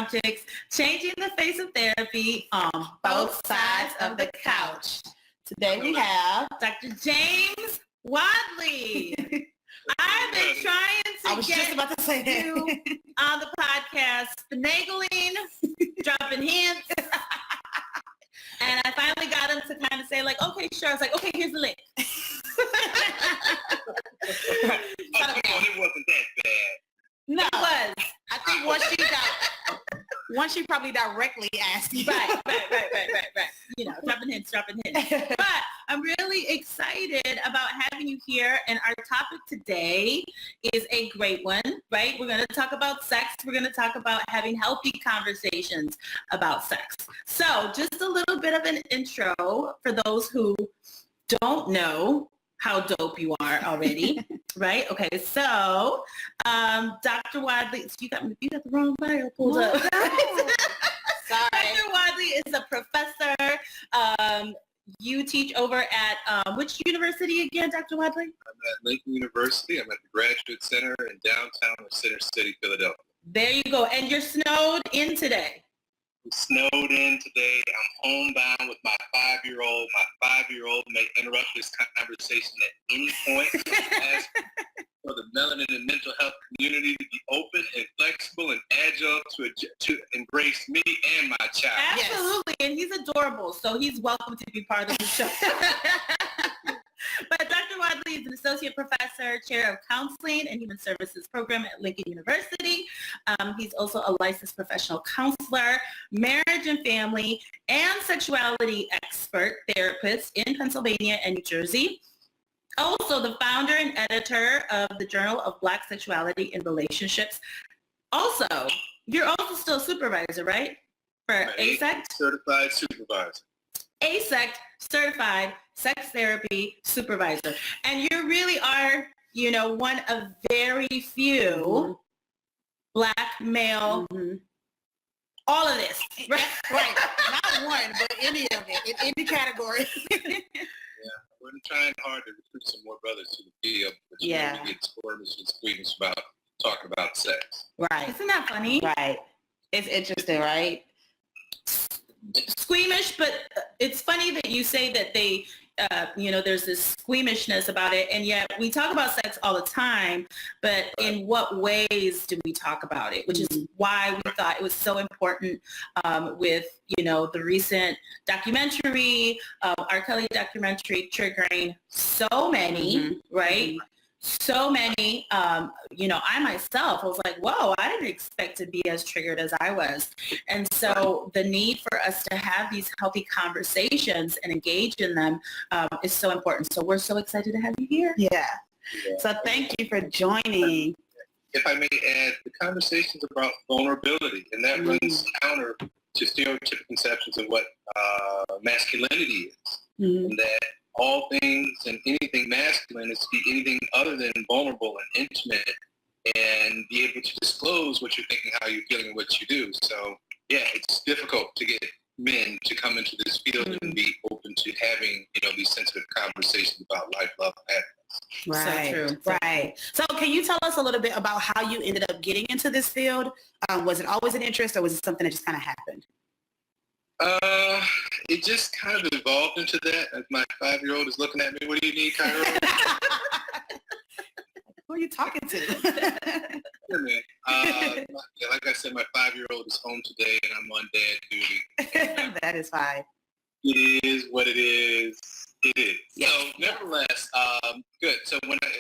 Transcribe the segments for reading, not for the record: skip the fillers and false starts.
subjects, changing the face of therapy on both sides of the couch. Today we have Dr. James Wadley. I've been trying to just about to say you on the podcast, finagling, dropping hints. And I finally got him to kind of say, like, okay, sure. I was like, okay, here's the link. It wasn't that bad. no. It was. I think once she probably directly asked you. Right. You know, dropping hints. But I'm really excited about having you here. And our topic today is a great one, right? We're going to talk about sex. We're going to talk about having healthy conversations about sex. So just a little bit of an intro for those who don't know how dope you are already, right? Okay, so Dr. Wadley, you got the wrong bio pulled up. Sorry. Dr. Wadley is a professor. You teach over at which university again, Dr. Wadley? I'm at Lincoln University. I'm at the Graduate Center in downtown Center City, Philadelphia. There you go. And you're snowed in today. I'm snowed in today. I'm homebound with my 5-year-old. My 5-year-old may interrupt this conversation at any point. I ask for the Melanin and mental health community to be open and flexible and agile to embrace me and my child. Absolutely. Yes. And he's adorable. So he's welcome to be part of the show. But Dr. Wadley is an associate professor, chair of counseling and human services program at Lincoln University. He's also a licensed professional counselor, marriage and family, and sexuality expert therapist in Pennsylvania and New Jersey. Also the founder and editor of the Journal of Black Sexuality and Relationships. Also, you're also still a supervisor, right? For ASECT? Certified supervisor. ASECT certified sex therapy supervisor. And you really are, you know, one of very few Black male, all of this. Right. Not one, but any of it, in any category. We're trying hard to recruit some more brothers to the field, but you know, we get squirmish and squeamish about talking about sex. Right. Isn't that funny? Right. It's interesting, right? Squeamish, but it's funny that you say that they, you know, there's this squeamishness about it, and yet we talk about sex all the time, but in what ways do we talk about it? Which is why we thought it was so important with, you know, the recent documentary, R. Kelly documentary, triggering so many, right? So many, you know, I myself was like, whoa, I didn't expect to be as triggered as I was. And so the need for us to have these healthy conversations and engage in them is so important. So we're so excited to have you here. Yeah. So thank you for joining. If I may add, the conversation's about vulnerability, and that runs counter to stereotypical conceptions of what masculinity is. And that all things and anything masculine is to be anything other than vulnerable and intimate and be able to disclose what you're thinking, how you're feeling, and what you do. So, yeah, it's difficult to get men to come into this field and be open to having, you know, these sensitive conversations about life, love, happiness. Right. So true. Right. So can you tell us a little bit about how you ended up getting into this field? Was it always an interest, or was it something that just kind of happened? It just kind of evolved into that. As my 5-year-old is looking at me, what do you need, Cairo? Who are you talking to? Yeah, man. Like I said, my 5-year-old is home today, and I'm on dad duty. That is fine. It is what it is. It is. Yes. So, nevertheless, good. So when I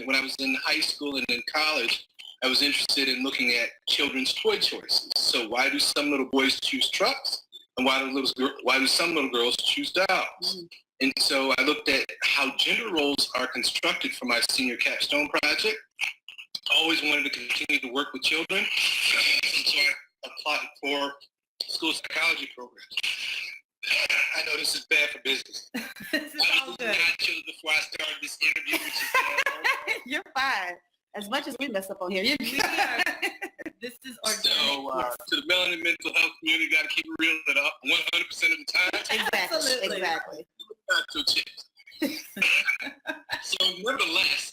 when I was in high school and in college, I was interested in looking at children's toy choices. So why do some little boys choose trucks, and why do some little girls choose dolls? And so I looked at how gender roles are constructed for my senior capstone project. I always wanted to continue to work with children, and so I applied for school psychology programs. I know this is bad for business. This is all good. I chilled before I started this interview, which is bad. You're fine. As much as we mess up on here, you're We are. This is organic. So to the Melanin mental health community, got to keep it real at 100% of the time. Exactly. Not too cheap. So nevertheless,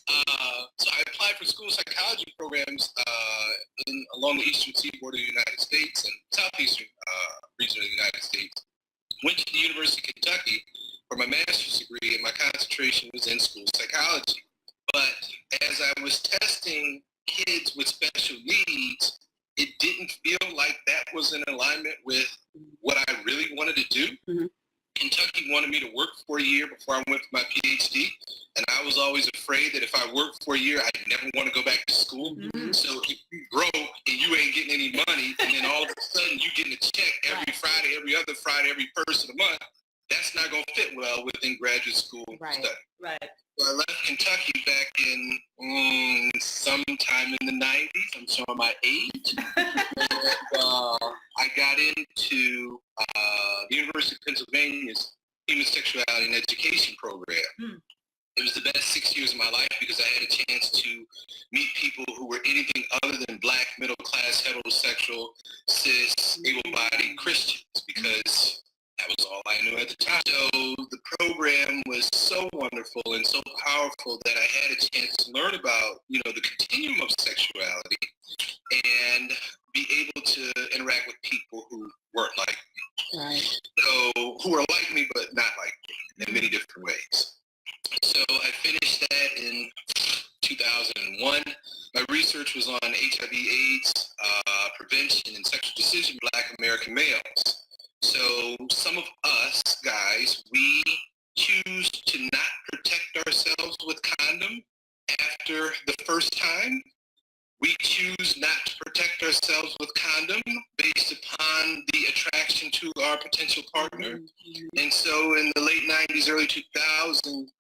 so I applied for school psychology programs along the Eastern seaboard of the United States and southeastern region of the United States. Went to the University of Kentucky for my master's degree, and my concentration was in school psychology. But as I was testing kids with special needs, it didn't feel like that was in alignment with what I really wanted to do. Mm-hmm. Kentucky wanted me to work for a year before I went for my PhD, and I was always afraid that if I worked for a year, I'd never want to go back to school. Mm-hmm. So if you broke and you ain't getting any money, and then all of a sudden you getting a check every Friday, every other Friday, every first of the month, that's not going to fit well within graduate school study. Right. So I left Kentucky back in sometime in the 90s. I'm showing my age. And, I got into the University of Pennsylvania's Human Sexuality and Education program. It was the best 6 years of my life because I had a chance to meet people who were anything other than black, middle-class, heterosexual, cis, able-bodied Christians, because that was all I knew at the time. So the program was so wonderful and so powerful that I had a chance to learn about, the continuum of sexuality and be able to interact with people who weren't like me. Right. So who are like me but not like me in many different ways. So I finished that in 2001. My research was on HIV/AIDS prevention and sexual decision for Black American males. So some of us guys, we choose to not protect ourselves with condom after the first time. We choose not to protect ourselves with condom based upon the attraction to our potential partner. And so in the late 90s, early 2000s,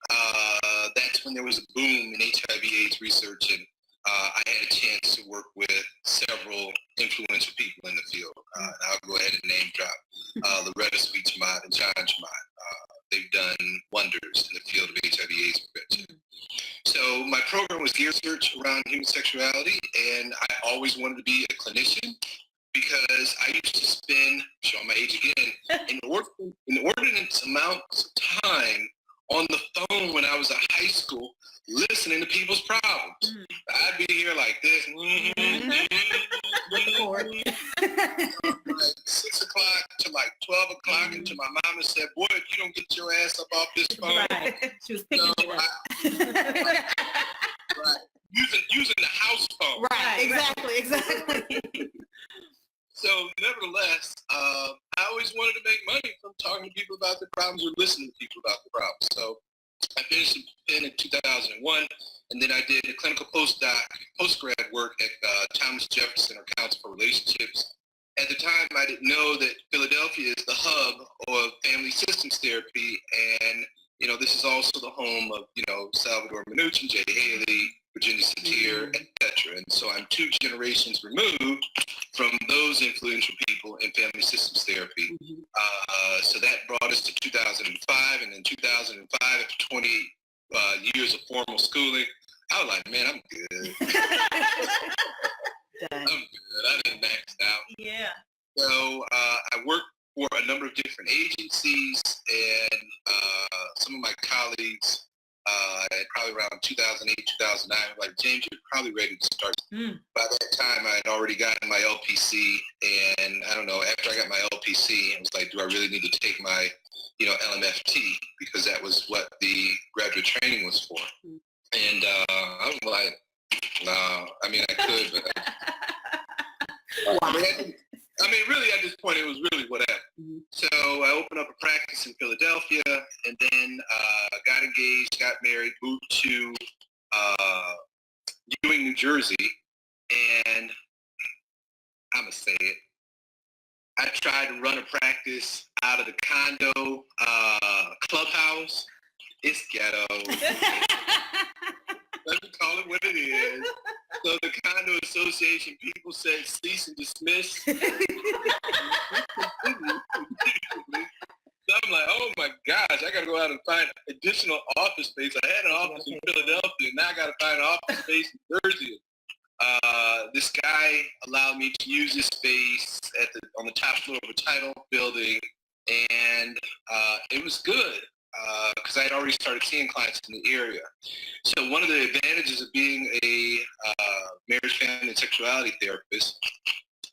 that's when there was a boom in HIV/AIDS research, and I had a chance to work with several influential people in the field. And I'll go ahead and name drop Loretta Sweet-Chamott and John Chamott. They've done wonders in the field of HIV/AIDS prevention. So my program was geared research around human sexuality, and I always wanted to be a clinician because I used to spend, showing my age again, inordinate amounts of time on the phone when I was in high school listening to people's problems. I'd be here like this, like 6 o'clock to like 12 o'clock until my mama said, boy, if you don't get your ass up off this phone. Right. She was picking it up. Right. Using the house phone. Right, exactly. So nevertheless, I always wanted to make money from talking to people about their problems or listening to people about their problems. So I finished in 2001, and then I did a clinical postgrad work at Thomas Jefferson or Council for Relationships. At the time, I didn't know that Philadelphia is the hub of family systems therapy, and this is also the home of Salvador Minuchin, Jay Haley, Virginia Satir, etc. And so I'm 2 generations removed from those influential people in family systems therapy. So that brought us to 2005, and in 2005, after 28 years of formal schooling, I was like, man, I'm good. I'm good. I didn't max out. Yeah. So I worked for a number of different agencies, and some of my colleagues, probably around 2008, 2009, were like, James, you're probably ready to start. By that time, I had already gotten my LPC, and I don't know, after I got my LPC, I was like, do I really need to take my, LMFT? Because that was what the graduate training was for. And I was like, no, I mean, I could, but really, at this point, it was really whatever. So I opened up a practice in Philadelphia, and then got engaged, got married, moved to Ewing, New Jersey, and I'm going to say it. I tried to run a practice out of the condo clubhouse. It's ghetto. Let me call it what it is. So the condo association people said cease and dismiss. So I'm like, oh my gosh, I got to go out and find additional office space. I had an office in Philadelphia, now I got to find an office space in Jersey. This guy allowed me to use this space on the top floor of a title building, and it was good. Because I had already started seeing clients in the area. So one of the advantages of being a marriage, family, and sexuality therapist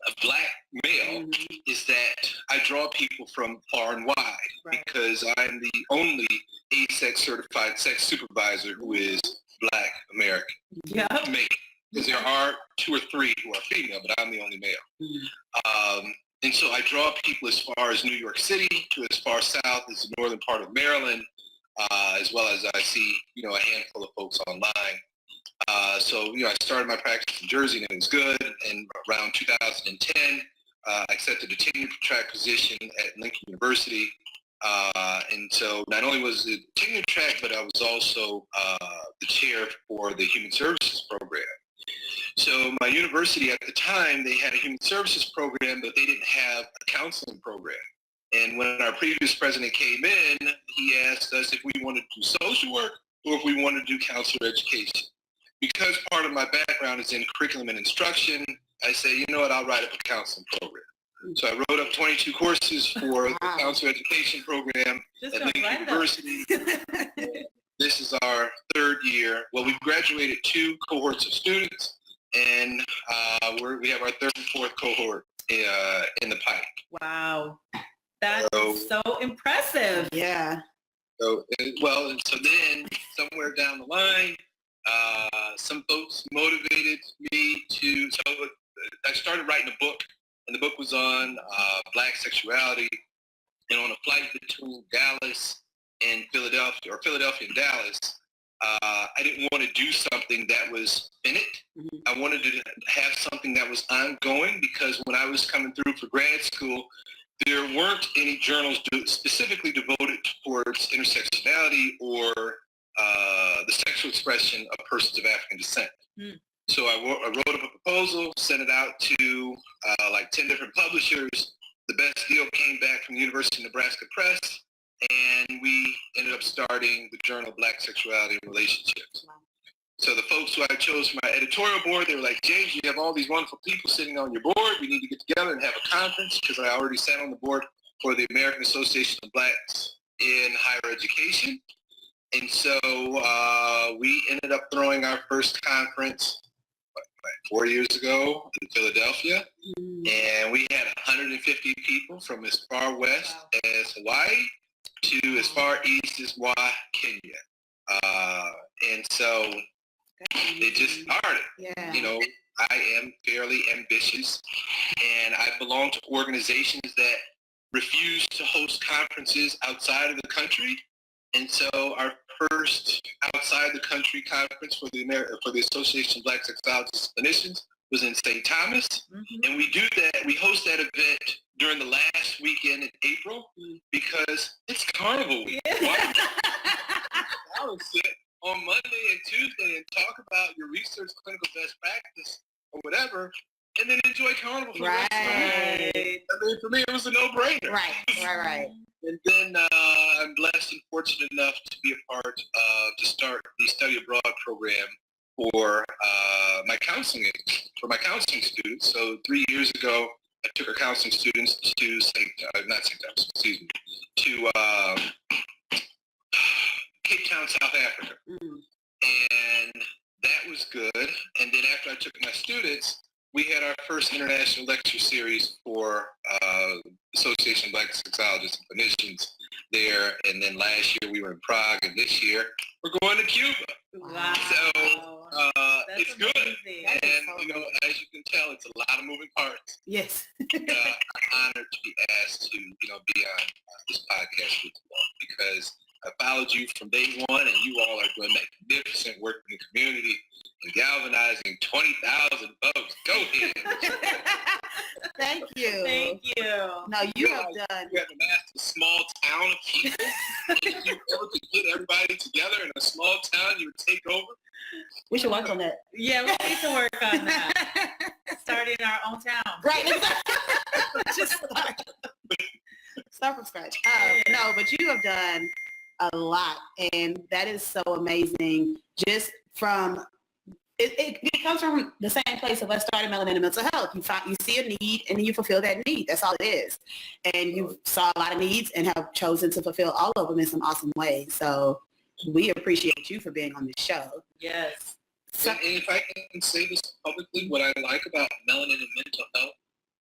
a black male is that I draw people from far and wide because I'm the only ASEC certified sex supervisor who is black American. Yeah. Male. Because there are 2 or 3 who are female, but I'm the only male. And so I draw people as far as New York City to as far south as the northern part of Maryland, as well as I see, a handful of folks online. So, I started my practice in Jersey and it was good. And around 2010, I accepted a tenure track position at Lincoln University. And so not only was it tenure track, but I was also the chair for the Human Services program. So my university at the time, they had a human services program, but they didn't have a counseling program. And when our previous president came in, he asked us if we wanted to do social work or if we wanted to do counselor education. Because part of my background is in curriculum and instruction, I say, I'll write up a counseling program. So I wrote up 22 courses for the counselor education program at Lincoln University. This is our 3rd year. Well, we've graduated 2 cohorts of students, and we have our 3rd and 4th cohort in the pipe. Wow. That is so impressive. Yeah. So then somewhere down the line, some folks motivated me so I started writing a book, and the book was on black sexuality, and on a flight between Dallas and Philadelphia, or Philadelphia and Dallas, I didn't want to do something that was finished. I wanted to have something that was ongoing, because when I was coming through for grad school, there weren't any journals specifically devoted towards intersectionality or the sexual expression of persons of African descent. So I wrote up a proposal, sent it out to like 10 different publishers. The best deal came back from the University of Nebraska Press, and we ended up starting the journal Black Sexuality and Relationships. So the folks who I chose for my editorial board, they were like, James, you have all these wonderful people sitting on your board. We need to get together and have a conference, because I already sat on the board for the American Association of Blacks in Higher Education. And so we ended up throwing our first conference 4 years ago in Philadelphia. And we had 150 people from as far west as Hawaii to as far east as Kenya. And so it just started. Yeah. I am fairly ambitious, and I belong to organizations that refuse to host conferences outside of the country. And so our first outside the country conference for the Association of Black Sexologists and Clinicians was in St. Thomas. And we host that event during the last weekend in April, because it's Carnival week. I would sit on Monday and Tuesday and talk about your research, clinical best practice, or whatever, and then enjoy Carnival for the rest of the week. I mean, for me, it was a no-brainer. Right. And then I'm blessed and fortunate enough to be a part to start the study abroad program for my counseling students. So 3 years ago, I took our counseling students to Cape Town, South Africa. And that was good. And then after I took my students, we had our first international lecture series for Association of Black Sexologists and Clinicians there. And then last year we were in Prague, and this year we're going to Cuba. Wow. So it's amazing. good. And, as you can tell, it's a lot of moving parts. Yes. I'm honored to be asked to, be on this podcast with you all, because I followed you from day one, and you all are doing magnificent work in the community and galvanizing 20,000 folks. Go ahead. Thank you. Thank you. No, you have done. You have amassed a small town of people. If you ever could get everybody together in a small town, you would take over. We should work on that. Yeah, we need to work on that. Start in our own town. Right. Just start from scratch. No, but you have done a lot, and that is so amazing. Just from it comes from the same place of us starting Melanin and Mental Health. You see a need, and then you fulfill that need. That's all it is. And you saw a lot of needs and have chosen to fulfill all of them in some awesome ways. So we appreciate you for being on this show. Yes. And if I can say this publicly, what I like about Melanin and Mental Health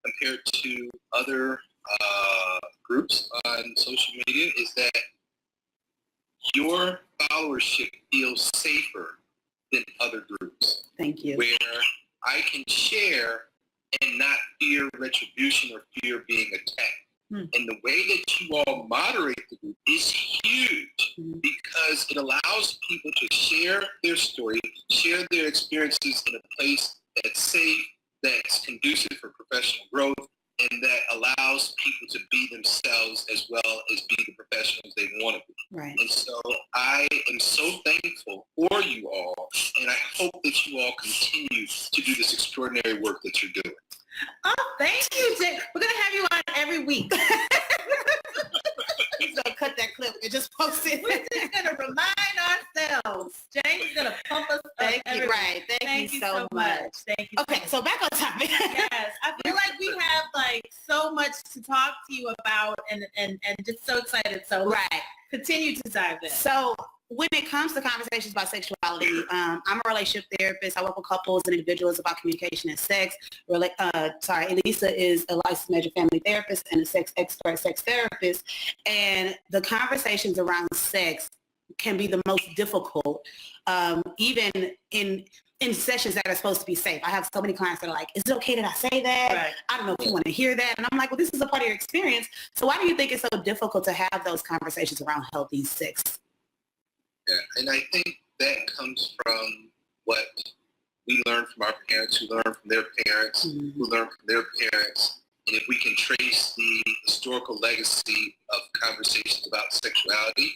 compared to other groups on social media is that your followership feels safer than other groups. Thank you. Where I can share and not fear retribution or fear being attacked. And the way that you all moderate the group is huge because it allows people to share their story, share their experiences in a place that's safe, that's conducive for professional growth, and that allows people to be themselves as well as be the professionals they want to be. Right. And so I am so thankful for you all, and I hope that you all continue to do this extraordinary work that you're doing. Oh, thank you, Jay. We're going to have you on every week. He's going to cut that clip and just post it. We're just going to remind ourselves. Jane's going to pump us up. Thank you. Right. Thank you so much. Thank you. Okay, so back on topic. Yes, I feel like we have like so much to talk to you about and just so excited. So right. Continue to dive in. So when it comes to conversations about sexuality, I'm a relationship therapist. I work with couples and individuals about communication and sex. Elisa is a licensed major family therapist and a sex expert, sex therapist. And the conversations around sex can be the most difficult, even in sessions that are supposed to be safe. I have so many clients that are like, is it okay that I say that? Right. I don't know if you want to hear that. And I'm like, well, this is a part of your experience. So why do you think it's so difficult to have those conversations around healthy sex? Yeah, and I think that comes from what we learned from our parents, who learned from their parents, who learned from their parents. And if we can trace the historical legacy of conversations about sexuality,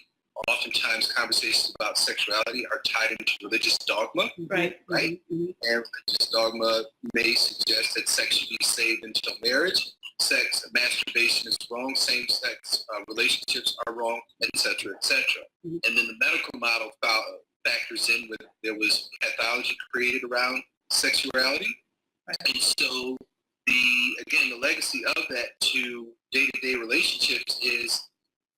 oftentimes conversations about sexuality are tied into religious dogma, right? And religious dogma may suggest that sex should be saved until marriage. Masturbation is wrong, same-sex relationships are wrong, et cetera, et cetera. And then the medical model factors in with there was pathology created around sexuality. And so the legacy of that to day-to-day relationships is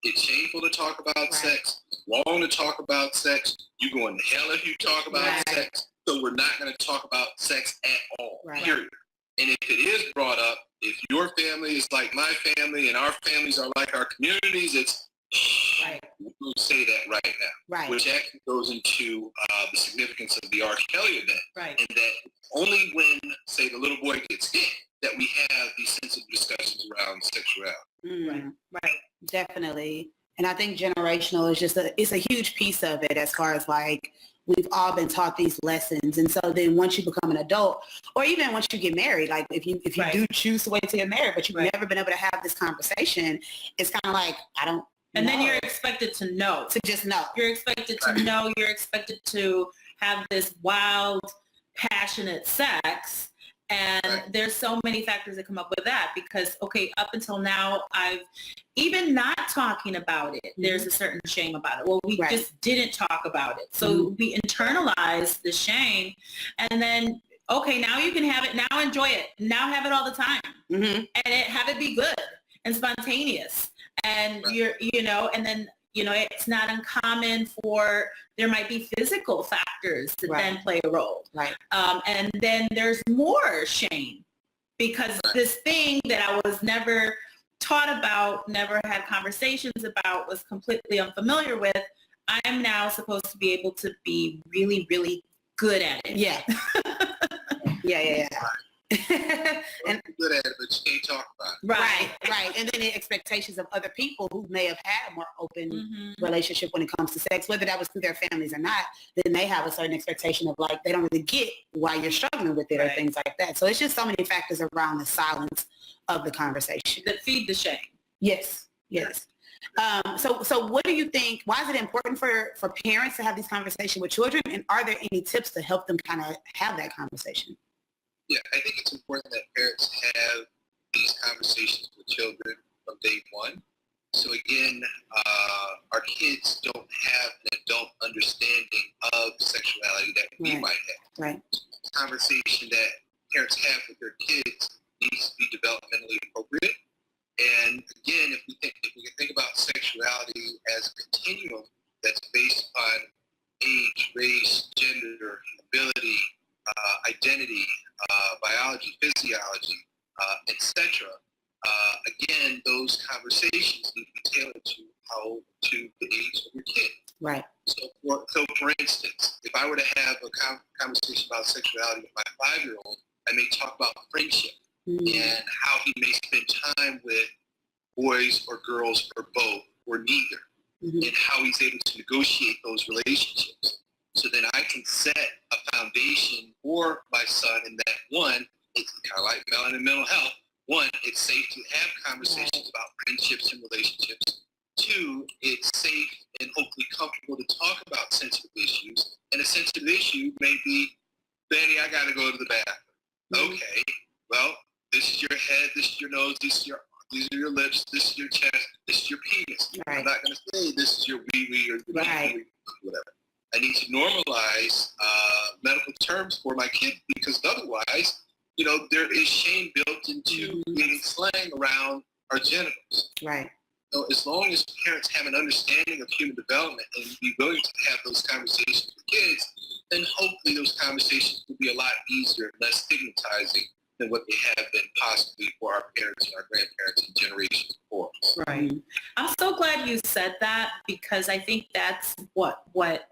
it's shameful to talk about sex, it's wrong to talk about sex, you're going to hell if you talk about sex, so we're not going to talk about sex at all, period. And if it is brought up, if your family is like my family and our families are like our communities, it's we'll say that right now, which actually goes into the significance of the R. Kelly event, and that only when, say, the little boy gets hit that we have these sensitive discussions around sexuality. Right, definitely. And I think generational is it's a huge piece of it as far as like we've all been taught these lessons. And so then once you become an adult or even once you get married, like if you do choose to wait till you're married, but you've never been able to have this conversation, it's kind of like, I don't And know. then you're expected to know. To just know. You're expected to know. You're expected to have this wild, passionate sex. And there's so many factors that come up with that because, okay, up until now, I've even not talking about it, there's a certain shame about it. Well, we just didn't talk about it. So we internalize the shame and then, okay, now you can have it. Now enjoy it. Now have it all the time. And have it be good and spontaneous. And and then, it's not uncommon for there might be physical factors that then play a role. And then there's more shame because this thing that I was never taught about, never had conversations about, was completely unfamiliar with, I'm now supposed to be able to be really, really good at it. Yeah. And good at it, but you can't talk about it. Right. And then the expectations of other people who may have had a more open relationship when it comes to sex, whether that was through their families or not, then they have a certain expectation of like, they don't really get why you're struggling with it or things like that. So it's just so many factors around the silence of the conversation. That feed the shame. Yes. So what do you think, why is it important for parents to have these conversations with children? And are there any tips to help them kind of have that conversation? Yeah, I think it's important that parents have these conversations with children from day one. So again, our kids don't have an adult understanding of sexuality that we might have. The conversation that parents have with their kids needs to be developmentally appropriate. And again, if we can think about sexuality as a continuum that's based on age, race, gender, ability, identity, biology, physiology, etc., Again, those conversations need to be tailored to the age of your kid. Right. So for instance, if I were to have a conversation about sexuality with my 5-year-old, I may talk about friendship and how he may spend time with boys or girls or both or neither, and how he's able to negotiate those relationships. So then I can set a foundation for my son in that, one, it's kind of like Melanin mental health. One, it's safe to have conversations about friendships and relationships. Two, it's safe and hopefully comfortable to talk about sensitive issues. And a sensitive issue may be, Betty, I got to go to the bathroom. Okay, well, this is your head, this is your nose, these are your lips, this is your chest, this is your penis. Right. I'm not going to say this is your wee-wee or your wee-wee, whatever. I need to normalize medical terms for my kid, because otherwise, there is shame built into being slang around our genitals. Right. So as long as parents have an understanding of human development and be willing to have those conversations with kids, then hopefully those conversations will be a lot easier and less stigmatizing than what they have been possibly for our parents and our grandparents and generations before. Right. I'm so glad you said that, because I think that's what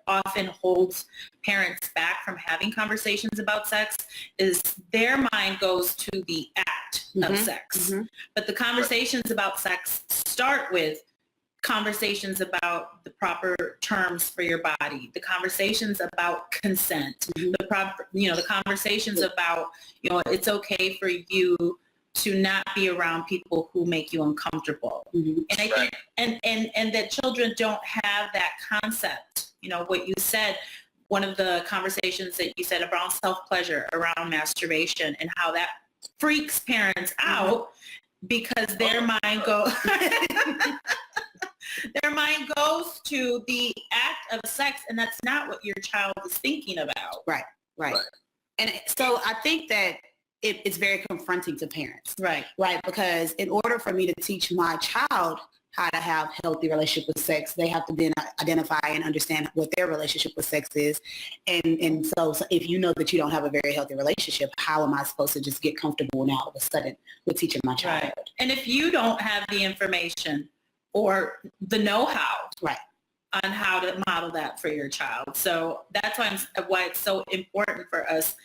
often holds parents back from having conversations about sex is their mind goes to the act of sex. But the conversations about sex start with conversations about the proper terms for your body, the conversations about consent, the conversations about, it's okay for you to not be around people who make you uncomfortable. And I think, and that children don't have that concept. What you said, one of the conversations that you said around self-pleasure, around masturbation, and how that freaks parents out because their mind goes to the act of sex, and that's not what your child is thinking about. Right. And so I think that it's very confronting to parents. Right. Because in order for me to teach my child how to have healthy relationship with sex, they have to then identify and understand what their relationship with sex is. And so if you know that you don't have a very healthy relationship, how am I supposed to just get comfortable now all of a sudden with teaching my child? Right. And if you don't have the information or the know-how on how to model that for your child. So that's why it's so important for us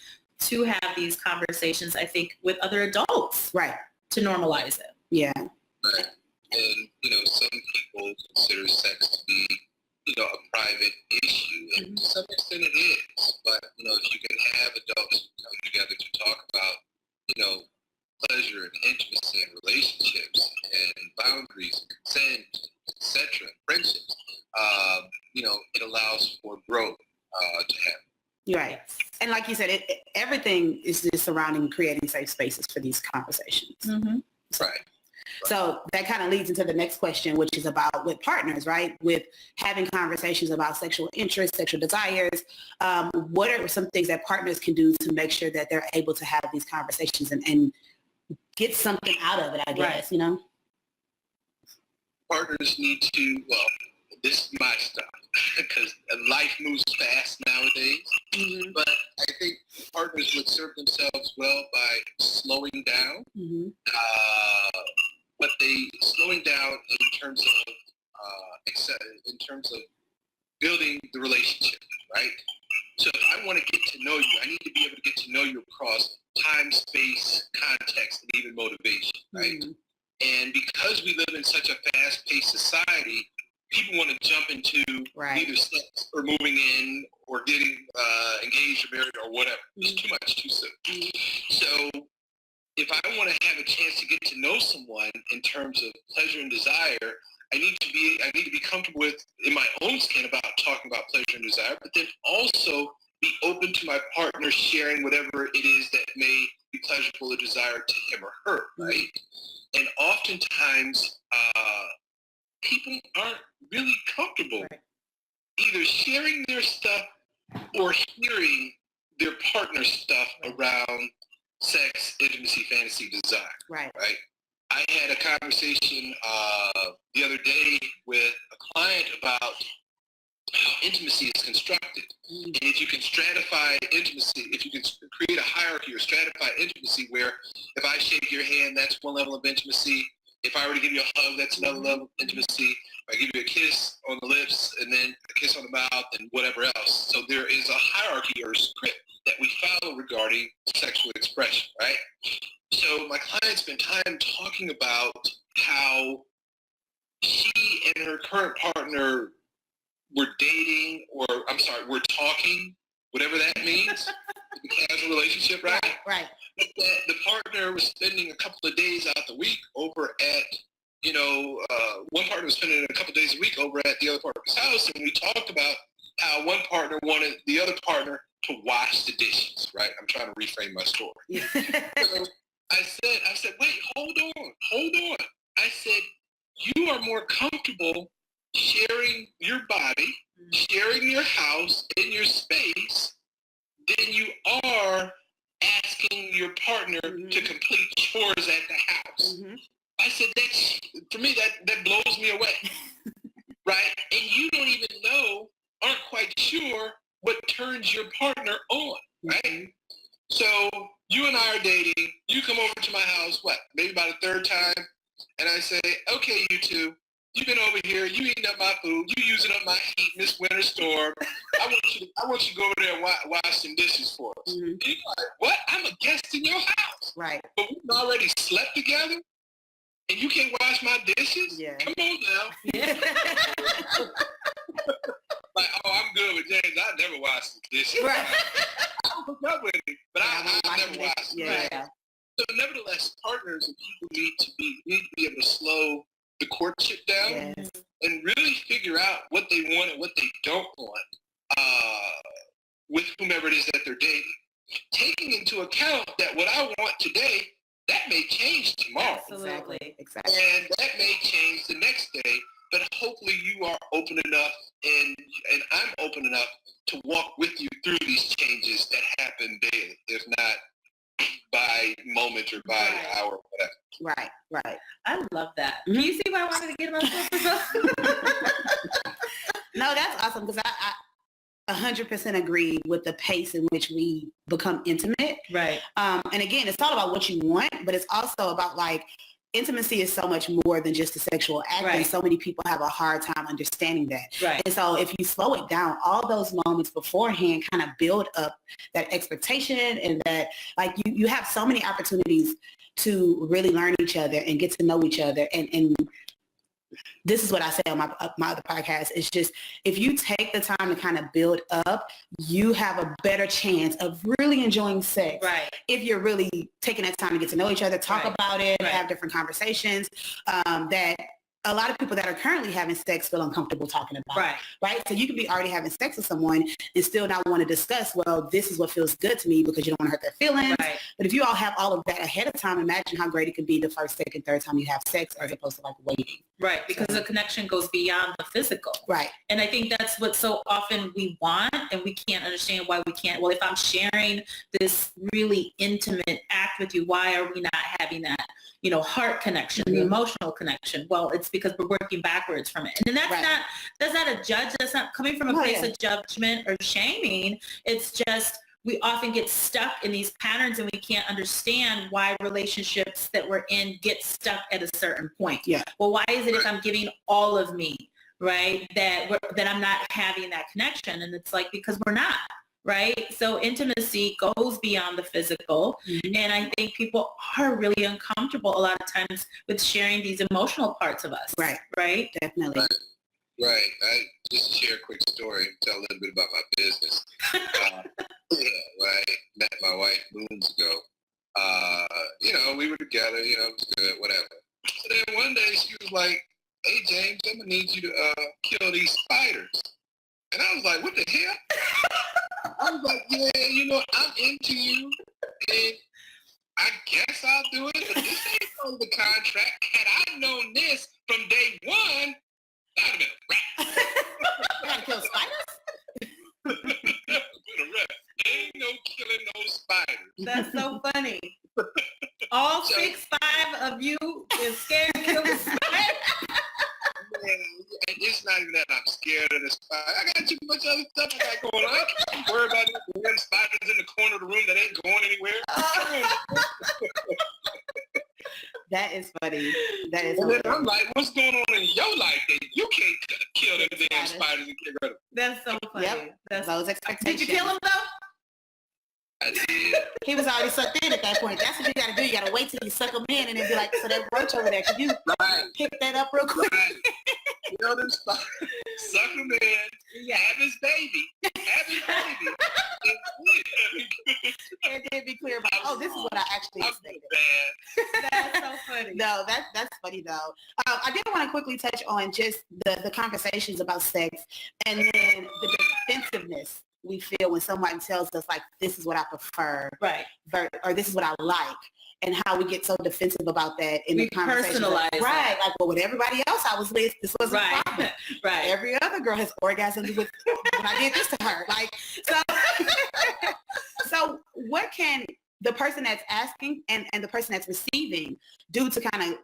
to have these conversations, I think, with other adults. Right. To normalize it. Yeah. Right. And, some people consider sex to be, a private issue. And to some extent it is. But, if you can have adults come together to talk about, pleasure and intimacy and relationships and boundaries and consent, etc., and friendships, it allows for growth to happen. Right. And like you said, everything is just surrounding creating safe spaces for these conversations. Right. So that kind of leads into the next question, which is about with partners, right? With having conversations about sexual interests, sexual desires. What are some things that partners can do to make sure that they're able to have these conversations and get something out of it, I guess, Partners need to, this is my stuff, because life moves fast nowadays. But I think partners would serve themselves well by slowing down. But slowing down in terms of building the relationship, right? So if I want to get to know you, I need to be able to get to know you across time, space, context, and even motivation, right? And because we live in such a fast-paced society, people want to jump into either sex or moving in or getting engaged or married or whatever. It's too much too soon. So if I want to have a chance to get to know someone in terms of pleasure and desire, I need to be comfortable with in my own skin about talking about pleasure and desire, but then also be open to my partner sharing whatever it is that may be pleasurable or desired to him or her, right? And oftentimes, people aren't really comfortable either sharing their stuff or hearing their partner's stuff around sex, intimacy, fantasy, desire. Right. I had a conversation the other day with a client about how intimacy is constructed. And if you can stratify intimacy, if you can create a hierarchy or stratify intimacy where if I shake your hand, that's one level of intimacy. If I were to give you a hug, that's another level of intimacy. If I give you a kiss on the lips and then a kiss on the mouth and whatever else. So there is a hierarchy or a script that we follow regarding sexual expression, right? So my client spent time talking about how she and her current partner were dating, were talking, whatever that means, the casual relationship, right? Right. But the partner was spending a couple of days out the week over at, one partner was spending a couple of days a week over at the other partner's house, and we talked about how one partner wanted the other partner to wash the dishes, right? I'm trying to reframe my story. So I said, wait, hold on. I said, you are more comfortable sharing your body, sharing your house and your space than you are asking your partner to complete chores at the house. I said, for me, that blows me away, right? And you don't even aren't quite sure what turns your partner on, right? So you and I are dating, you come over to my house, maybe about a third time, and I say, okay, you two, you've been over here, you eating up my food, you using up my heat in this winter storm. I want you to go over there and wash some dishes for us. And you're like, what? I'm a guest in your house. Right. But we've already slept together and you can't wash my dishes? Yeah. Come on now. Like, I'm good with James. I never wash the dishes. Right. I'll hook up with him, but I never wash them. Yeah. Right? So nevertheless, partners and people need to be able to slow the courtship down and really figure out what they want and what they don't want with whomever it is that they're dating. Taking into account that what I want today, that may change tomorrow. Exactly. And that may change the next day, but hopefully you are open enough and I'm open enough to walk with you through these changes that happen daily, if not by moment or by hour, whatever. Right. I love that. Can you see why I wanted to get myself? No, that's awesome because I 100% agree with the pace in which we become intimate. Right. And again, it's all about what you want, but it's also about like intimacy is so much more than just a sexual act. Right. And so many people have a hard time understanding that. Right. And so if you slow it down, all those moments beforehand kind of build up that expectation and that like you have so many opportunities to really learn each other and get to know each other. And this is what I say on my other podcast. It's just, if you take the time to kind of build up, you have a better chance of really enjoying sex. Right. If you're really taking that time to get to know each other, talk about it, have different conversations, that a lot of people that are currently having sex feel uncomfortable talking about. Right. So you could be already having sex with someone and still not want to discuss, well, this is what feels good to me because you don't want to hurt their feelings. Right. But if you all have all of that ahead of time, imagine how great it could be the first, second, third time you have sex as opposed to like waiting. Right. Because the connection goes beyond the physical. Right. And I think that's what so often we want and we can't understand why we can't. Well, if I'm sharing this really intimate act with you, why are we not having that, heart connection, the emotional connection? Well, it's because we're working backwards from it. And then that's not a judge. That's not coming from a place of judgment or shaming. It's just, we often get stuck in these patterns and we can't understand why relationships that we're in get stuck at a certain point. Yeah. Well, why is it if I'm giving all of me, right, that I'm not having that connection? And it's like, because we're not. Right. So intimacy goes beyond the physical. And I think people are really uncomfortable a lot of times with sharing these emotional parts of us. Right. Definitely. Right. I just share a quick story, tell a little bit about my business. Met my wife moons ago. We were together, it was good, whatever. So then one day she was like, hey, James, I'm going to need you to kill these spiders. And I was like, what the hell? I was like, yeah, I'm into you, and I guess I'll do it, but this ain't on the contract. Had I known this from day one, I'd have been a rat. You gotta kill spiders? Ain't no killing no spiders. That's so funny. All 6'5" of you is scared to kill the spider. And it's not even that I'm scared scared of the spider. I got too much other stuff I got going on. I can't worry about the damn spiders in the corner of the room that ain't going anywhere. That is funny. That is And then hilarious. I'm like, what's going on in your life that you can't kill them damn spiders and get rid of them? That's so funny. Yep. That's Those expectations. Did you kill him though? I did. He was already sucked in at that point. That's what you got to do. You got to wait till you suck him in and then be like, so that roach over there, could you Right. pick that up real quick? Right. Kill them spiders. Suck him in. Yeah. Have his baby. Have his baby. And then be clear about, oh, this is what I actually I'm expected. bad. That's so funny. No, that's funny though. I did want to quickly touch on just the conversations about sex and then the defensiveness we feel when someone tells us like, this is what I prefer, Right. or this is what I like, and how we get so defensive about that in We the conversation. personalize Right. it. Like, well, with everybody else I was with, this wasn't a Right. problem. Right. Every other girl has orgasmed with when I did this to her. Like, so what can the person that's asking and the person that's receiving do to kind of,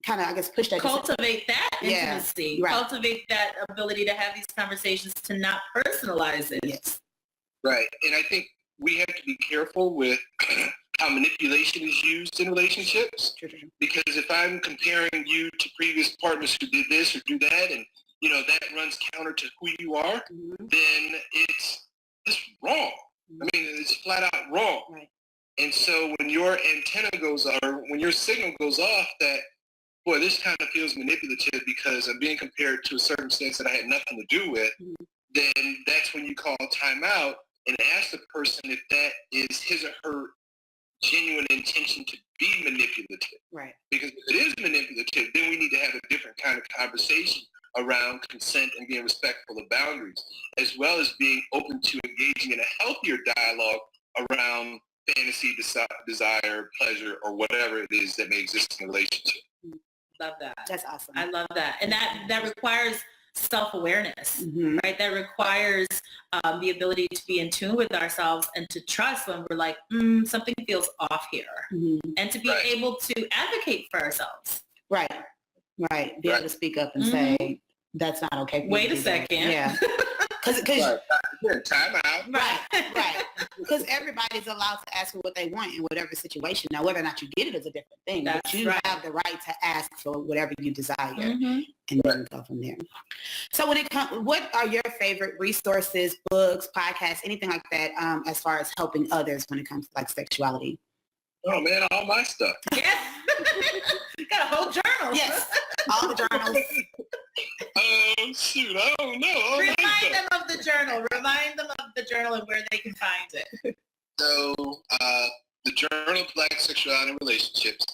I guess, push that? Cultivate that Yeah, intimacy. right. Cultivate that ability to have these conversations, to not personalize it. Yes. Right. And I think we have to be careful with how manipulation is used in relationships. Because if I'm comparing you to previous partners who did this or do that, and that runs counter to who you are, then it's wrong. I mean, it's flat out wrong. Right. And so when your antenna goes off, or when your signal goes off that, boy, this kind of feels manipulative because I'm being compared to a circumstance that I had nothing to do with, then that's when you call timeout and ask the person if that is his or her genuine intention to be manipulative. Right. Because if it is manipulative, then we need to have a different kind of conversation around consent and being respectful of boundaries, as well as being open to engaging in a healthier dialogue around fantasy, desire, pleasure, or whatever it is that may exist in a relationship. Love that. That's awesome. I love that. And that requires self-awareness, right? That requires the ability to be in tune with ourselves and to trust when we're like, something feels off here. And to be able to advocate for ourselves. Right. Be able to speak up and say, that's not okay. Wait a second. Yeah. Because time out. Right. Because everybody's allowed to ask for what they want in whatever situation. Now, whether or not you get it is a different thing. But you have the right to ask for whatever you desire, and then go from there. So when it comes, what are your favorite resources, books, podcasts, anything like that, as far as helping others when it comes to like sexuality? Oh man, all my stuff. Yes. Got a whole journal. Yes. All the journals. Shoot, I don't know. Remind them of the journal. Remind them of the journal and where they can find it. So the Journal of Black Sexuality and Relationships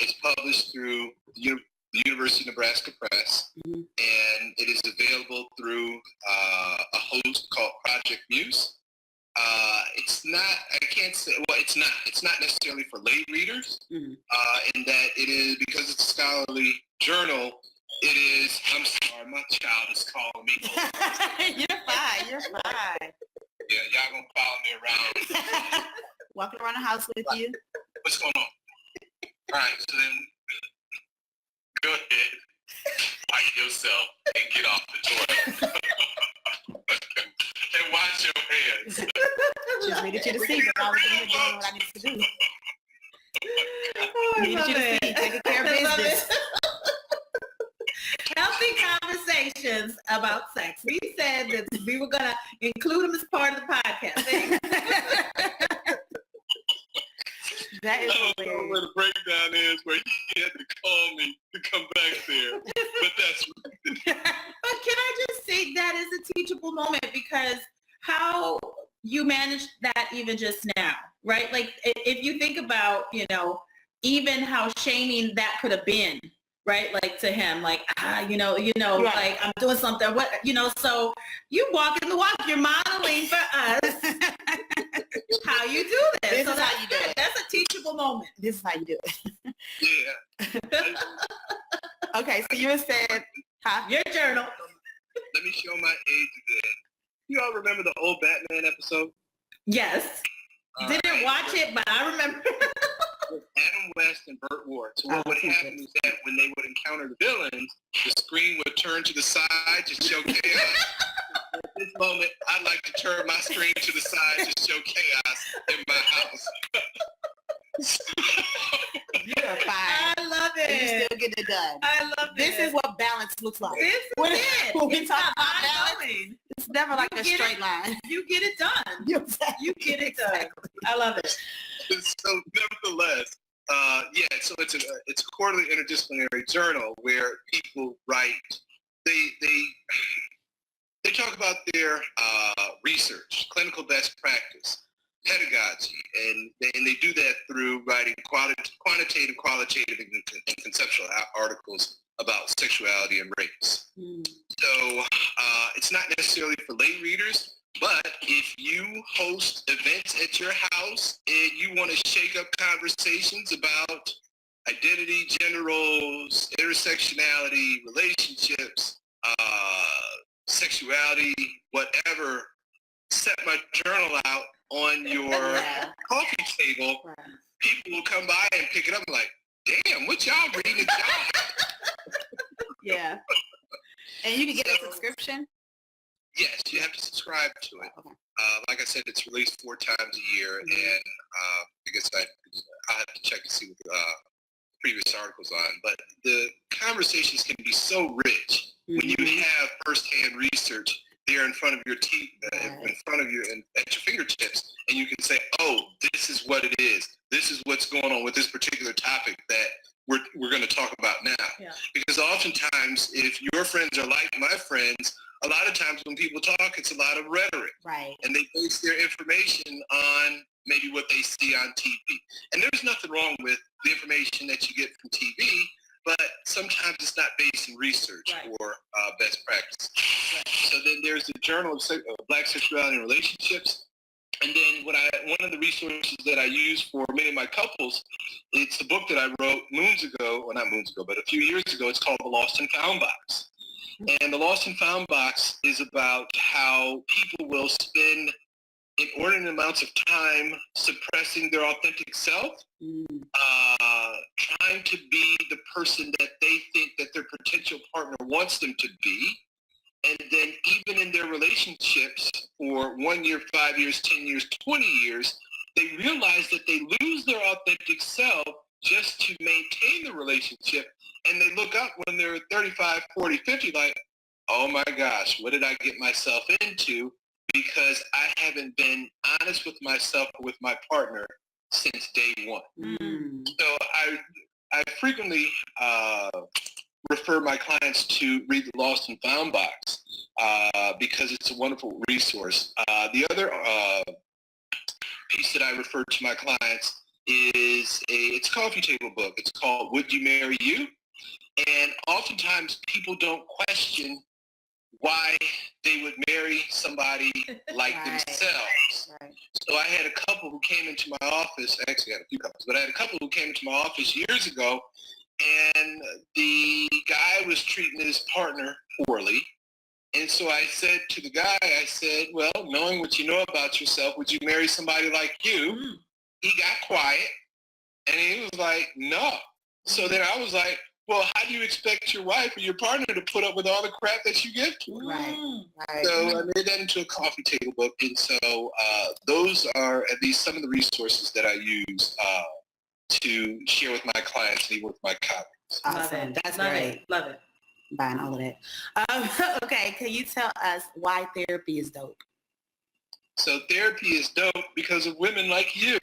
is published through the University of Nebraska Press, and it is available through a host called Project Muse. It's not necessarily for lay readers, in that it is, because it's a scholarly journal, it is, I'm sorry, my child is calling me. You're fine. Yeah, y'all gonna follow me around. Walking around the house with you. What's going on? All right, so then go ahead, wipe yourself and get off the toilet. And wash your hands. Just needed you to see that I was in here doing what I needed to do. I Needed love you to it. see, taking care of I love business. Healthy conversations about sex. We said that we were going to include them as part of the podcast. That is I don't know hilarious. where the breakdown is, where he had to call me to come back there. But that's But can I just say that is a teachable moment, because how you managed that even just now, right? Like if you think about, even how shaming that could have been, right? Like to him, like, right. Like I'm doing something, so you walking the walk, you're modeling for us how you do this. This So is that's how you do good. it. That's a teachable moment. This is how you do it. yeah. Okay, so you had said, Your journal. Let me show my age again. You all remember the old Batman episode? Yes. Didn't watch it, but I remember. Adam West and Burt Ward. So what would happen is that when they would encounter the villains, the screen would turn to the side to show chaos. At this moment, I'd like to turn my screen to the side to show chaos in my house. You're fine. I love And you it. still get it done. I love This it. is what balance looks like. This is When- it. when we It's talk not about balance, ongoing. It's never like You a get straight it. line. You get it done. You get it done. I love it. So nevertheless, so it's a quarterly interdisciplinary journal where people write. They talk about their research, clinical best practice, pedagogy, and they do that through writing quantitative, qualitative, and conceptual articles about sexuality and race. So it's not necessarily for lay readers, but if you host events at your house and you want to shake up conversations about identity, gender roles, intersectionality, relationships, sexuality, whatever, set my journal out on your coffee table. Right. People will come by and pick it up and like, damn, what y'all reading? Yeah. And you can get a subscription? Yes, you have to subscribe to it. Okay. Like I said, it's released 4 times a year, and I guess I'll have to check to see what the previous articles on. But the conversations can be so rich when you have firsthand research there in front of your in front of you and at your fingertips, and you can say, oh, this is what it is. This is what's going on with this particular topic that we're going to talk about now. Yeah. Because oftentimes, if your friends are like my friends, a lot of times when people talk, it's a lot of rhetoric. Right. And they base their information on maybe what they see on TV. And there's nothing wrong with the information that you get from TV, but sometimes it's not based in research or best practice. Right. So then there's the Journal of Black Sexuality and Relationships. And then one of the resources that I use for many of my couples, it's a book that I wrote but a few years ago. It's called The Lost and Found Box. And The Lost and Found Box is about how people will spend inordinate amounts of time suppressing their authentic self, trying to be the person that they think that their potential partner wants them to be. And then even in their relationships for 1 year, 5 years, 10 years, 20 years, they realize that they lose their authentic self just to maintain the relationship. And they look up when they're 35, 40, 50, like, oh my gosh, what did I get myself into? Because I haven't been honest with myself or with my partner since day one. So I frequently refer my clients to read The Lost and Found Box because it's a wonderful resource. The other piece that I refer to my clients is it's a coffee table book. It's called Would You Marry You? And oftentimes people don't question why they would marry somebody like themselves. Right. So I had a couple who came into my office, actually I had a few couples, but I had a couple who came into my office years ago, and the guy was treating his partner poorly. And so I said to the guy, well, knowing what you know about yourself, would you marry somebody like you? He got quiet, and he was like, no. So then I was like, well, how do you expect your wife or your partner to put up with all the crap that you give to her? Right. So I made that into a coffee table book. And so those are at least some of the resources that I use to share with my clients and even with my colleagues. Awesome. That's Love great. it. Love it. Buying all of that. Okay, can you tell us why therapy is dope? So therapy is dope because of women like you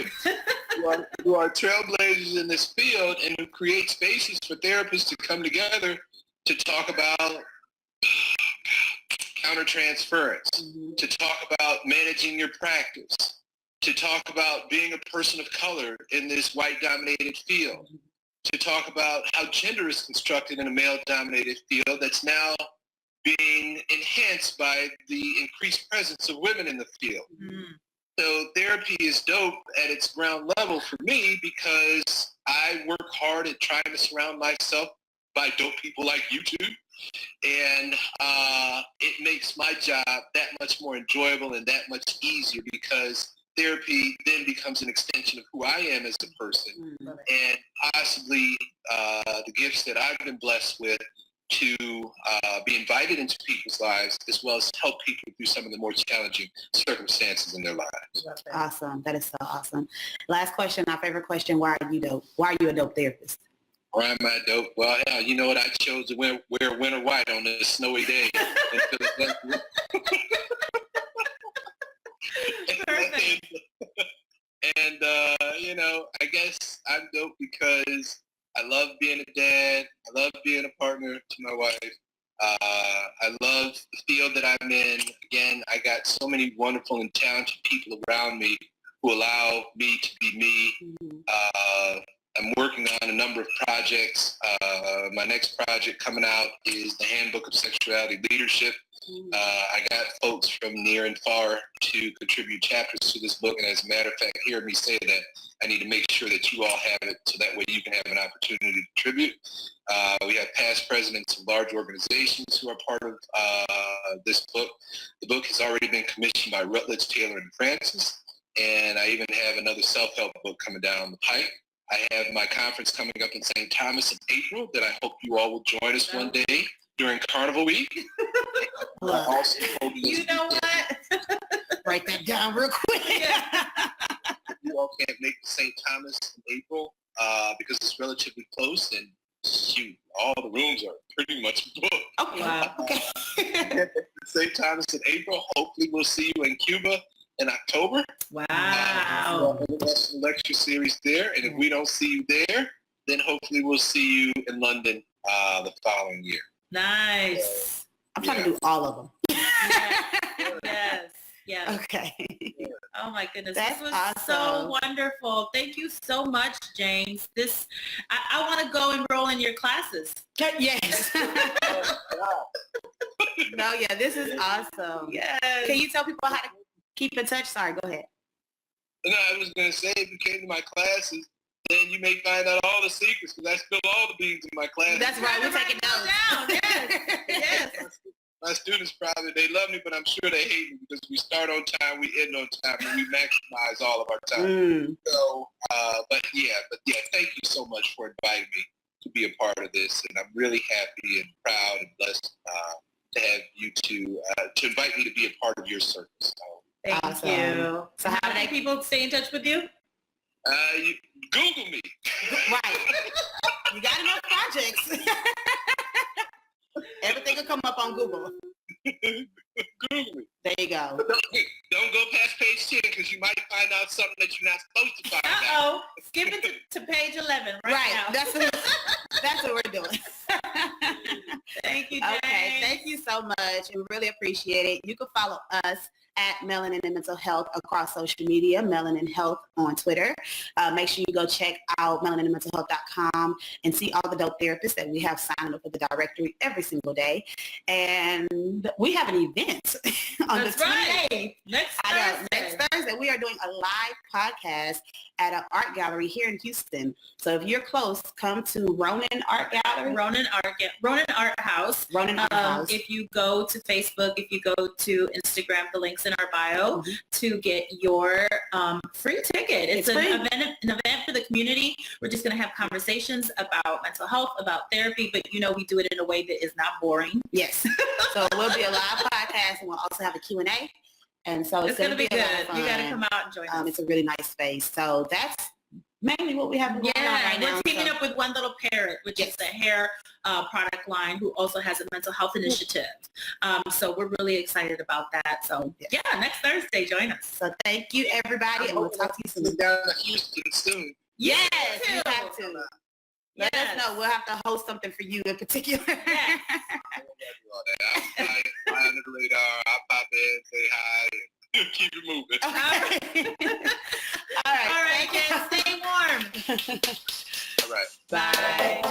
who are trailblazers in this field and who create spaces for therapists to come together to talk about countertransference, to talk about managing your practice, to talk about being a person of color in this white-dominated field, to talk about how gender is constructed in a male-dominated field that's now being enhanced by the increased presence of women in the field. So therapy is dope at its ground level for me because I work hard at trying to surround myself by dope people like you two. And it makes my job that much more enjoyable and that much easier because therapy then becomes an extension of who I am as a person. And possibly the gifts that I've been blessed with to be invited into people's lives, as well as help people through some of the more challenging circumstances in their lives. Awesome. That is so awesome. Last question, our favorite question. Why are you dope? Why are you a dope therapist? Why am I dope? Well, hell, you know what? I chose to wear winter white on this snowy day in Philadelphia. Perfect. And, you know, I guess I'm dope because I love being a dad. I love being a partner to my wife. I love the field that I'm in. Again, I got so many wonderful and talented people around me who allow me to be me. I'm working on a number of projects. My next project coming out is the Handbook of Sexuality Leadership. I got folks from near and far to contribute chapters to this book. And as a matter of fact, hearing me say that, I need to make sure that you all have it so that way you can have an opportunity to contribute. We have past presidents of large organizations who are part of this book. The book has already been commissioned by Rutledge, Taylor, and Francis. And I even have another self-help book coming down the pipe. I have my conference coming up in St. Thomas in April that I hope you all will join us one day during Carnival Week. You know what? Write that down real quick. You all can't make St. Thomas in April because it's relatively close, and shoot, all the rooms are pretty much booked. Okay. Wow. Okay. St. Thomas in April. Hopefully we'll see you in Cuba in October. Wow. International lecture series there, and if we don't see you there, then hopefully we'll see you in London the following year. Nice. I'm trying to do all of them. Yes. Yes. Okay. Oh my goodness. That's this was awesome. so wonderful. Thank you so much, James. I want to go enroll in your classes. Yes. No, yeah, this is awesome. Yes. Can you tell people how to keep in touch? Sorry, go ahead. No, I was going to say, if you came to my classes, then you may find out all the secrets because I spill all the beans in my class. That's right. We're taking notes. Down. Yes. Yes. My students probably, they love me, but I'm sure they hate me because we start on time, we end on time, and we maximize all of our time. So, but yeah, thank you so much for inviting me to be a part of this. And I'm really happy and proud and blessed to have you to invite me to be a part of your service. So, Thank awesome. You. So how do people stay in touch with you? You Google me. Right. You got enough projects. Everything will come up on Google. Google me. There you go. Don't go past page 10 because you might find out something that you're not supposed to find out. Uh-oh. Skip it to page 11 right now. That's what we're doing. Thank you, James. Okay, thank you so much. We really appreciate it. You can follow us at Melanin and Mental Health across social media, Melanin Health on Twitter. Make sure you go check out melaninandmentalhealth.com and see all the dope therapists that we have signed up for the directory every single day. And we have an event on That's the 28th. right. Next Thursday, we are doing a live podcast at an art gallery here in Houston. So if you're close, come to Ronin Art Gallery. Ronin Art House. Ronin Art House. If you go to Facebook, if you go to Instagram, the link's in our bio to get your free ticket. It's an event for the community. We're just going to have conversations about mental health, about therapy, but we do it in a way that is not boring. Yes. So it will be a live podcast, and we'll also have a Q&A. And so it's going to be good. You got to come out and join us. It's a really nice space. So that's mainly what we have going on right now. We're teaming up with One Little Parrot, which is the hair product line, who also has a mental health initiative. So we're really excited about that. So next Thursday, join us. So thank you, everybody, and we'll talk to you soon. Down to Houston soon. Yes, you have to. Let us know. We'll have to host something for you in particular. Yes. I on the radar. I'll pop in, say hi, and keep it moving. Okay. All right. All right, kids. Stay warm. All right. Bye.